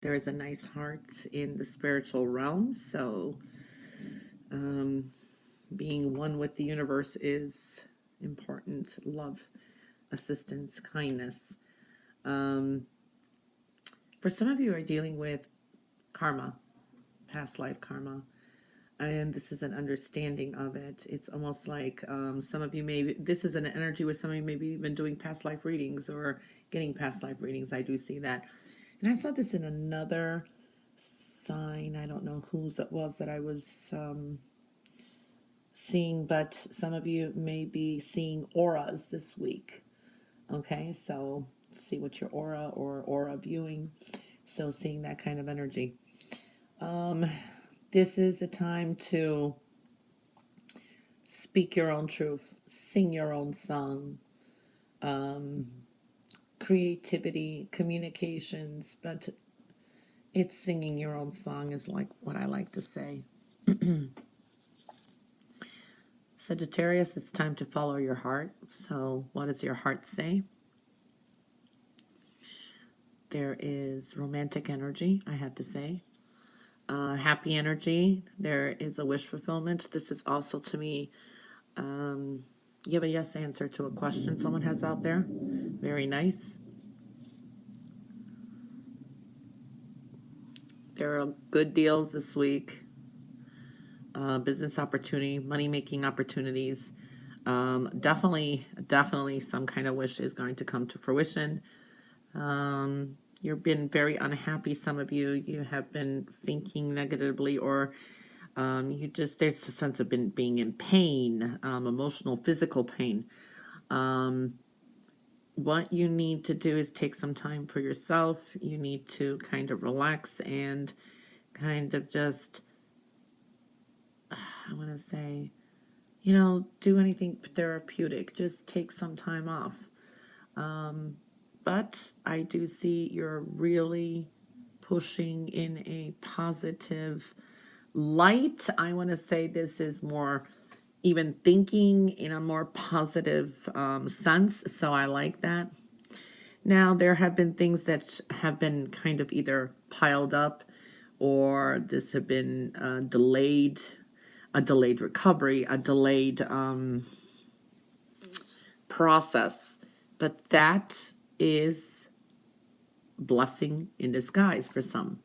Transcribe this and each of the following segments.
There is a nice heart in the spiritual realm, so being one with the universe is important. Love, assistance, kindness. Um, for some of you are dealing with karma, past life karma, and this is an understanding of it. It's almost like some of you this is an energy where some of you maybe even doing past life readings or getting past life readings. I do see that. And I saw this in another sign. I don't know whose it was that I was seeing, but some of you may be seeing auras this week. Okay, so see what your aura or aura viewing. So seeing that kind of energy. This is a time to speak your own truth, sing your own song, creativity, communications, but it's singing your own song is like what I like to say. Sagittarius, it's time to follow your heart. So what does your heart say? There is romantic energy, I have to say. Happy energy. There is a wish fulfillment. This is also, to me, you have a yes answer to a question someone has out there. Very nice. There are good deals this week. Business opportunity, money-making opportunities. Definitely some kind of wish is going to come to fruition. You've been very unhappy. Some of you have been thinking negatively, or there's a sense of being in pain, emotional, physical pain. What you need to do is take some time for yourself. You need to kind of relax and kind of just, I want to say, do anything therapeutic. Just take some time off. But I do see you're really pushing in a positive light. I want to say this is more even thinking in a more positive sense. So I like that. Now, there have been things that have been kind of either piled up or this have been delayed, a delayed recovery, a delayed process. But that is blessing in disguise for some.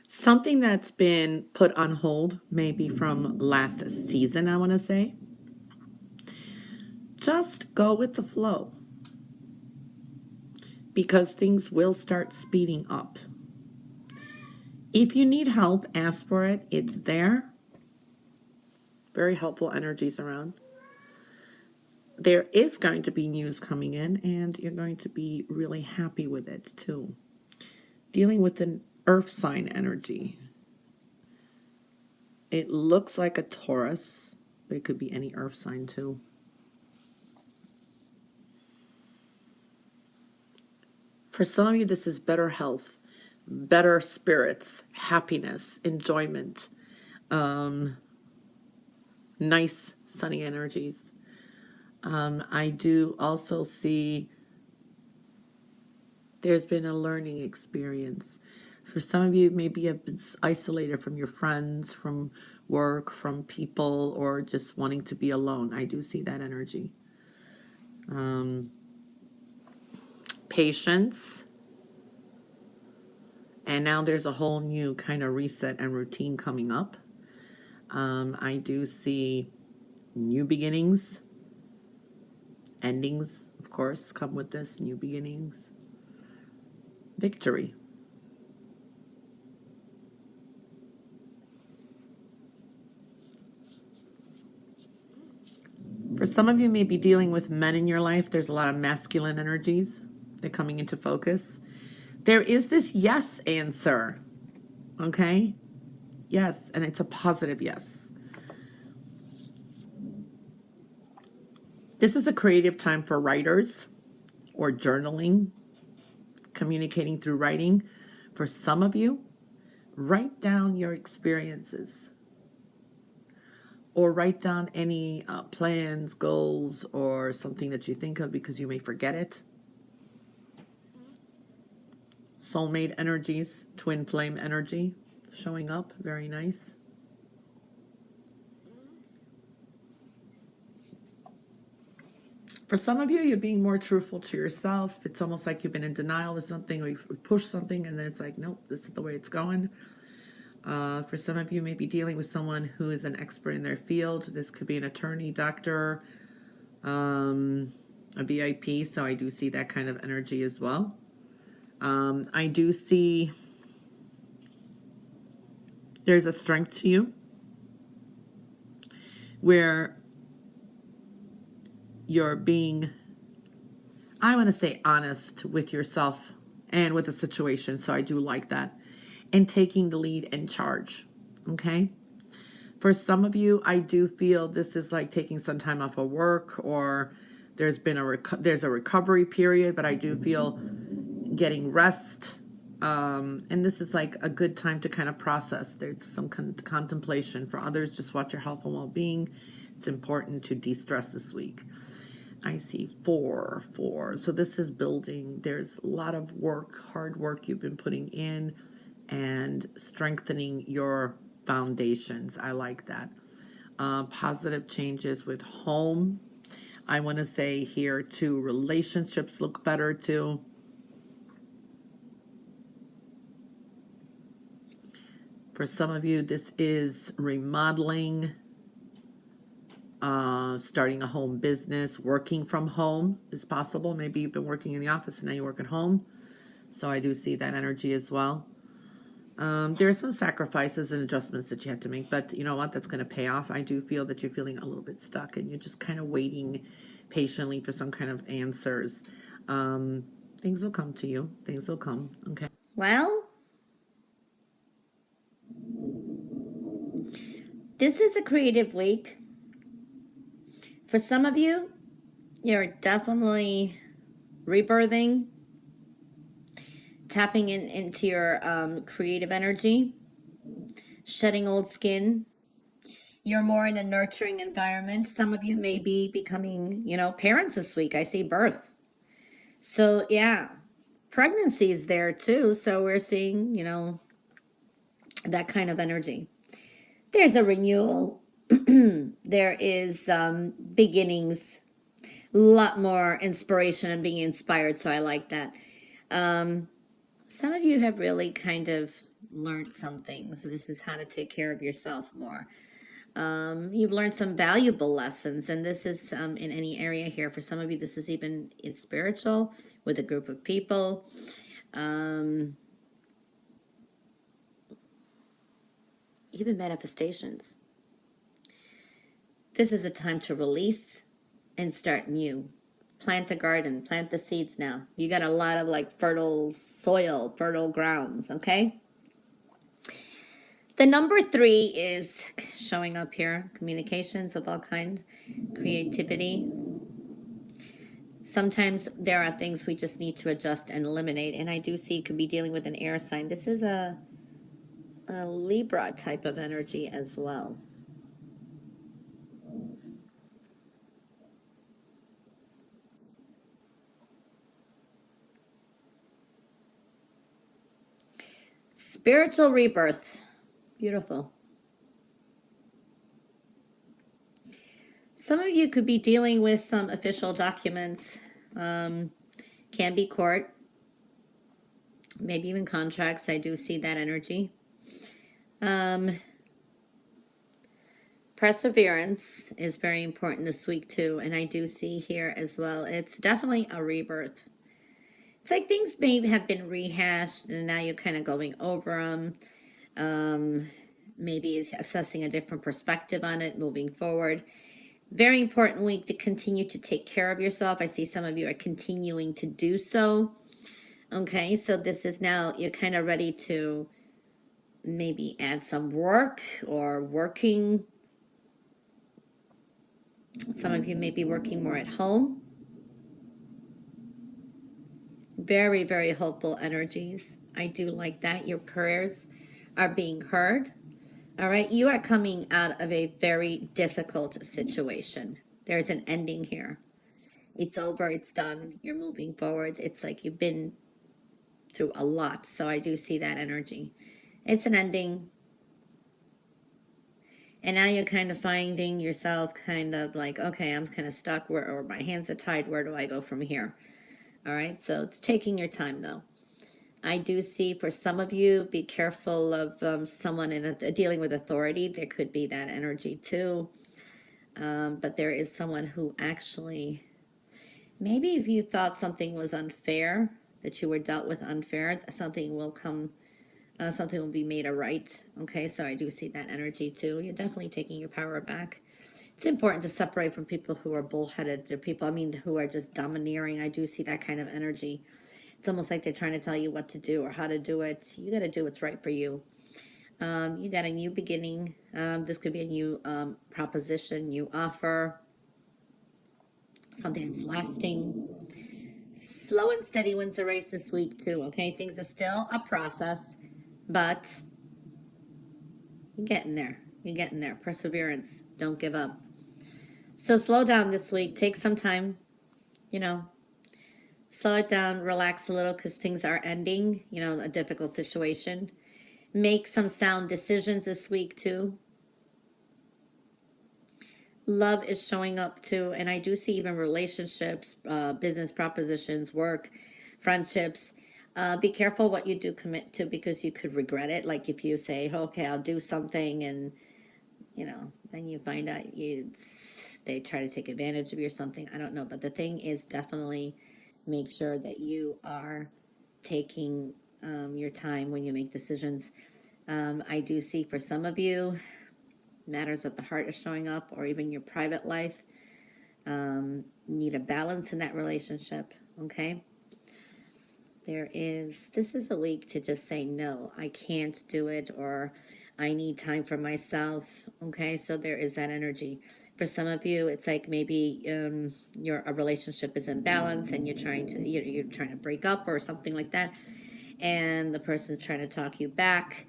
Something that's been put on hold, maybe from last season, I want to say. Just go with the flow, because things will start speeding up. If you need help, ask for it. It's there. Very helpful energies around. There is going to be news coming in, and you're going to be really happy with it too. Dealing with an earth sign energy. It looks like a Taurus, but it could be any earth sign too. For some of you, this is better health, better spirits, happiness, enjoyment, nice sunny energies. I do also see there's been a learning experience. For some of you, maybe you have been isolated from your friends, from work, from people, or just wanting to be alone. I do see that energy. Patience. And now there's a whole new kind of reset and routine coming up. I do see new beginnings. Endings, of course, come with this. New beginnings. Victory. For some of you may be dealing with men in your life. There's a lot of masculine energies. They're coming into focus. There is this yes answer. Okay? Yes, and it's a positive yes. This is a creative time for writers or journaling, communicating through writing. For some of you, write down your experiences. or write down any plans, goals, or something that you think of because you may forget it. Soulmate energies, twin flame energy showing up. Very nice. For some of you, you're being more truthful to yourself. It's almost like you've been in denial of something, or you've pushed something, and then it's like, nope, this is the way it's going. For some of you, may be dealing with someone who is an expert in their field. This could be an attorney, doctor, a VIP, so I do see that kind of energy as well. I do see there's a strength to you where you're being, I want to say, honest with yourself and with the situation. So I do like that. And taking the lead and charge. Okay. For some of you, I do feel this is like taking some time off of work, or there's been there's a recovery period, but I do feel getting rest. And this is like a good time to kind of process. There's some contemplation. For others, just watch your health and well-being. It's important to de-stress this week. I see 4. So this is building. There's a lot of work, hard work you've been putting in and strengthening your foundations. I like that. Positive changes with home. I want to say here too, relationships look better too. For some of you, this is remodeling, starting a home business, working from home is possible. Maybe you've been working in the office and now you work at home. So I do see that energy as well. There are some sacrifices and adjustments that you have to make, but you know what? That's going to pay off. I do feel that you're feeling a little bit stuck and you're just kind of waiting patiently for some kind of answers. Things will come to you. Things will come. Okay. Well, this is a creative week. For some of you, you're definitely rebirthing, tapping into your creative energy, shedding old skin. You're more in a nurturing environment. Some of you may be becoming, parents this week. I see birth. So, yeah, pregnancy is there too. So we're seeing, that kind of energy. There's a renewal. There is beginnings, a lot more inspiration and being inspired. So I like that. Some of you have really kind of learned some things. This is how to take care of yourself more. You've learned some valuable lessons, and this is in any area here. For some of you, this is even in spiritual with a group of people. Even manifestations. This is a time to release and start new. Plant a garden, plant the seeds now. You got a lot of like fertile soil, fertile grounds, okay? The number 3 is showing up here. Communications of all kind, creativity. Sometimes there are things we just need to adjust and eliminate. And I do see you could be dealing with an air sign. This is a Libra type of energy as well. Spiritual rebirth. Beautiful. Some of you could be dealing with some official documents. Can be court. Maybe even contracts. I do see that energy. Perseverance is very important this week too. And I do see here as well, it's definitely a rebirth. It's like things may have been rehashed and now you're kind of going over them. Maybe assessing a different perspective on it, moving forward. Very important week to continue to take care of yourself. I see some of you are continuing to do so. Okay, so this is now, you're kind of ready to maybe add some work or working. Some of you may be working more at home. Very, very hopeful energies. I do like that. Your prayers are being heard. All right, you are coming out of a very difficult situation. There's an ending here. It's over, it's done, you're moving forward. It's like you've been through a lot. So I do see that energy. It's an ending. And now you're kind of finding yourself kind of like, okay, I'm kind of stuck where, or my hands are tied. Where do I go from here? All right. So it's taking your time though. I do see for some of you, be careful of someone dealing with authority. There could be that energy too. But there is someone who actually, maybe if you thought something was unfair, that you were dealt with unfair, something will come, something will be made right. Okay, so I do see that energy too. You're definitely taking your power back. It's important to separate from people who are bullheaded. They're people, I mean, who are just domineering. I do see that kind of energy. It's almost like they're trying to tell you what to do or how to do it. You got to do what's right for you. You got a new beginning. This could be a new proposition, new offer, something that's lasting. Slow and steady wins the race this week too, okay? Things are still a process, but you're getting there. You're getting there. Perseverance. Don't give up. So slow down this week. Take some time, you know, slow it down, relax a little because things are ending, you know, a difficult situation. Make some sound decisions this week too. Love is showing up too, and I do see even relationships, business propositions, work, friendships. Be careful what you do commit to because you could regret it. Like if you say, okay, I'll do something, and you know, then you find out they try to take advantage of you or something. I don't know, but the thing is definitely make sure that you are taking your time when you make decisions. I do see for some of you, matters of the heart is showing up, or even your private life. Need a balance in that relationship, okay? This is a week to just say, no, I can't do it, or I need time for myself, okay? So there is that energy. For some of you, it's like maybe a relationship is in balance and you're trying to break up or something like that, and the person's trying to talk you back.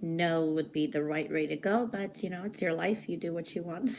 No would be the right way to go, but you know, it's your life. You do what you want.